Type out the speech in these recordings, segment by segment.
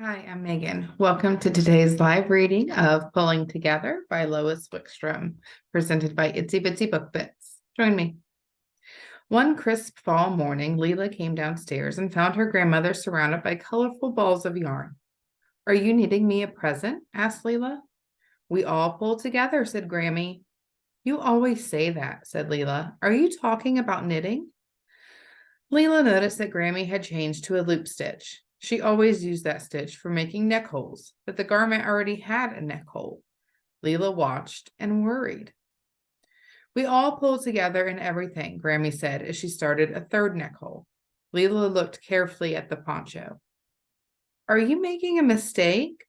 Hi, I'm Megan. Welcome to today's live reading of Pulling Together by Lois Wickstrom, presented by Itsy Bitsy Book Bits. Join me. One crisp fall morning, Lila came downstairs and found her grandmother surrounded by colorful balls of yarn. "Are you knitting me a present?" asked Lila. "We all pull together," said Grammy. "You always say that," said Lila. "Are you talking about knitting?" Lila noticed that Grammy had changed to a loop stitch. She always used that stitch for making neck holes, but the garment already had a neck hole. Lila watched and worried. "We all pull together in everything," Grammy said as she started a third neck hole. Lila looked carefully at the poncho. "Are you making a mistake?"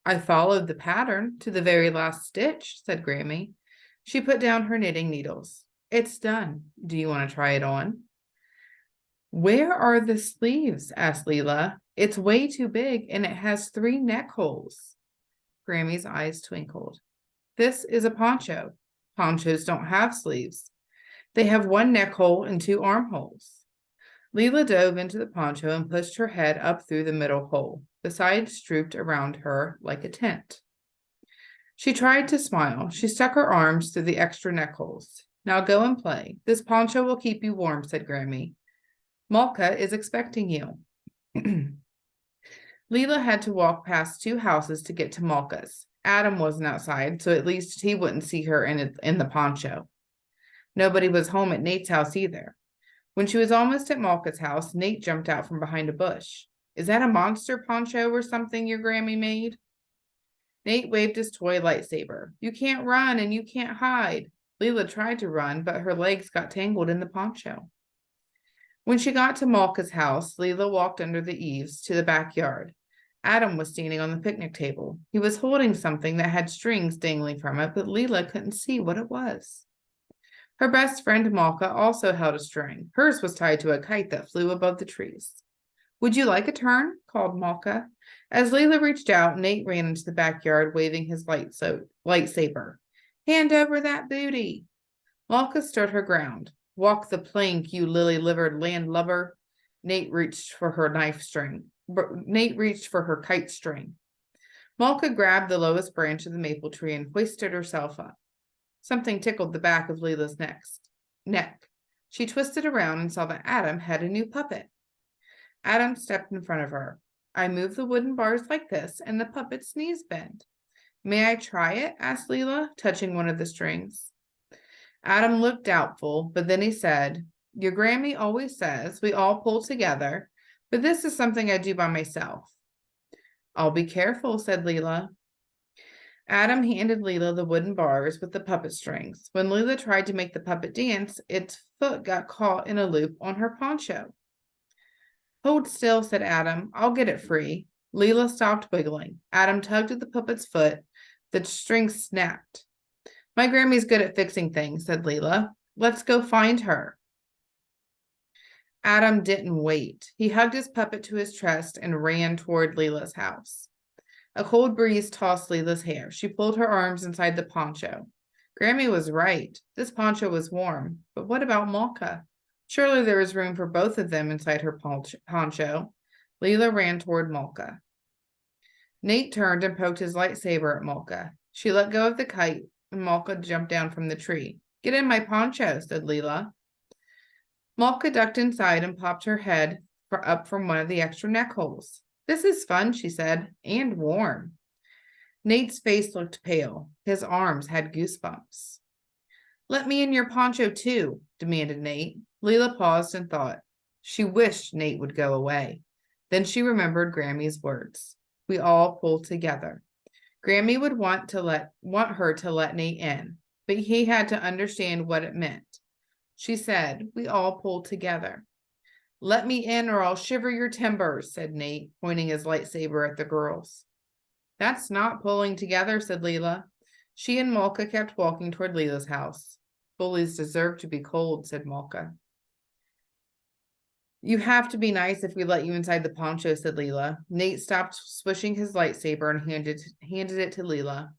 "I followed the pattern to the very last stitch," said Grammy. She put down her knitting needles. "It's done. Do you want to try it on?" "Where are the sleeves?" asked Lila. "It's way too big and it has 3 neck holes." Grammy's eyes twinkled. "This is a poncho. Ponchos don't have sleeves. They have 1 neck hole and 2 armholes." Lila dove into the poncho and pushed her head up through the middle hole. The sides drooped around her like a tent. She tried to smile. She stuck her arms through the extra neck holes. "Now go and play. This poncho will keep you warm," said Grammy. "Malka is expecting you." Lila had to walk past 2 houses to get to Malka's. Adam wasn't outside, so at least he wouldn't see her in the poncho. Nobody was home at Nate's house either. When she was almost at Malka's house, Nate jumped out from behind a bush. "Is that a monster poncho or something your Grammy made?" Nate waved his toy lightsaber. "You can't run and you can't hide." Lila tried to run, but her legs got tangled in the poncho. When she got to Malka's house, Lila walked under the eaves to the backyard. Adam was standing on the picnic table. He was holding something that had strings dangling from it, but Lila couldn't see what it was. Her best friend Malka also held a string. Hers was tied to a kite that flew above the trees. "Would you like a turn?" called Malka. As Lila reached out, Nate ran into the backyard waving his lightsaber. "Hand over that booty." Malka stood her ground. "Walk the plank, you lily-livered landlubber." Nate reached for her kite string. Malka grabbed the lowest branch of the maple tree and hoisted herself up. Something tickled the back of Lila's neck. She twisted around and saw that Adam had a new puppet. Adam stepped in front of her. "I move the wooden bars like this, and the puppet's knees bend." "May I try it?" asked Lila, touching one of the strings. Adam looked doubtful, but then he said, "Your Grammy always says we all pull together, but this is something I do by myself." "I'll be careful," said Lila. Adam handed Lila the wooden bars with the puppet strings. When Lila tried to make the puppet dance, its foot got caught in a loop on her poncho. "Hold still," said Adam. "I'll get it free." Lila stopped wiggling. Adam tugged at the puppet's foot. The string snapped. "My Grammy's good at fixing things," said Lila. "Let's go find her." Adam didn't wait. He hugged his puppet to his chest and ran toward Lila's house. A cold breeze tossed Lila's hair. She pulled her arms inside the poncho. Grammy was right. This poncho was warm. But what about Malka? Surely there was room for both of them inside her poncho. Lila ran toward Malka. Nate turned and poked his lightsaber at Malka. She let go of the kite, and Malka jumped down from the tree. "Get in my poncho," said Lila. Malka ducked inside and popped her head up from one of the extra neck holes. "This is fun," she said, "and warm." Nate's face looked pale. His arms had goosebumps. "Let me in your poncho too," demanded Nate. Lila paused and thought. She wished Nate would go away. Then she remembered Grammy's words. "We all pull together." Grammy would want her to let Nate in, but he had to understand what it meant. She said, "We all pull together." "Let me in or I'll shiver your timbers," said Nate, pointing his lightsaber at the girls. "That's not pulling together," said Lila. She and Malka kept walking toward Lila's house. "Bullies deserve to be cold," said Malka. "You have to be nice if we let you inside the poncho," said Lila. Nate stopped swishing his lightsaber and handed it to Lila.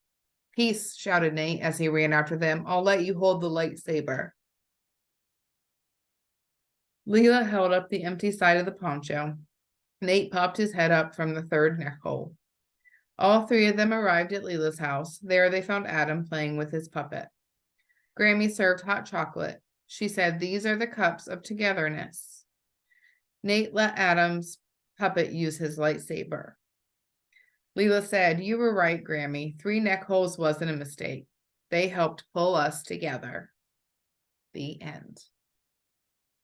"Peace," shouted Nate as he ran after them. "I'll let you hold the lightsaber." Lila held up the empty side of the poncho. Nate popped his head up from the third neck hole. All three of them arrived at Lila's house. There they found Adam playing with his puppet. Grammy served hot chocolate. She said, "These are the cups of togetherness." Nate let Adam's puppet use his lightsaber. Lila said, "You were right, Grammy. 3 neck holes wasn't a mistake. They helped pull us together." The end.